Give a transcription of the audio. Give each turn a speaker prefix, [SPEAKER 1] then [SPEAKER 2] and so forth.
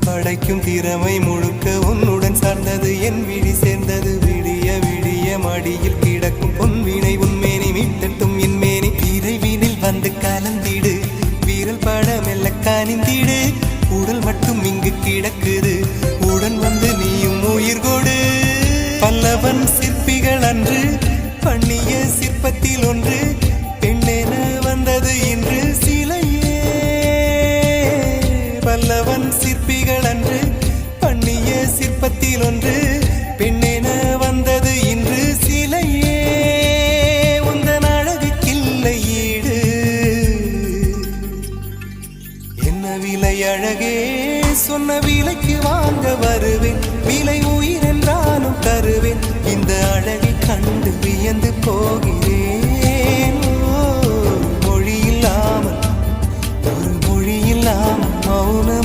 [SPEAKER 1] படைக்கும் திறமை முழுக்க உன்னுடன் சார்ந்தது என் விழி சேர்ந்தது விடிய விடிய மடியில் கிடக்கும் பொன்வினை உன்மேனி மீட்டட்டும் என் மேனி விரைவினில் வந்து கலந்திடு வீரல் பட மெல்ல காணிந்திடு உடல் மட்டும் இங்கு கிடக்குது உடன் வந்து நீயும் உயிர் கொடு பல்லவன் சிற்பிகள் அன்று பண்ணிய சிற்பத்தில் ஒன்று பெண்ணென வந்தது இன்று சிலையே பல்லவன் சிற்பிகள் அன்று பண்ணிய சிற்பத்தில் ஒன்று பெண்ணென வந்தது இன்று சிலையே உந்தன் அழகுக்கில்லை ஈடு என்ன விலை அழகே சொன்ன விலைக்கு வாங்க வருவேன் விலை உயிர் என்றாலும் தருவேன் இந்த அழகை கண்டு வியந்து போகிறேன் மொழி இல்லாமல் ஒரு மொழி இல்லாமல் மௌனம்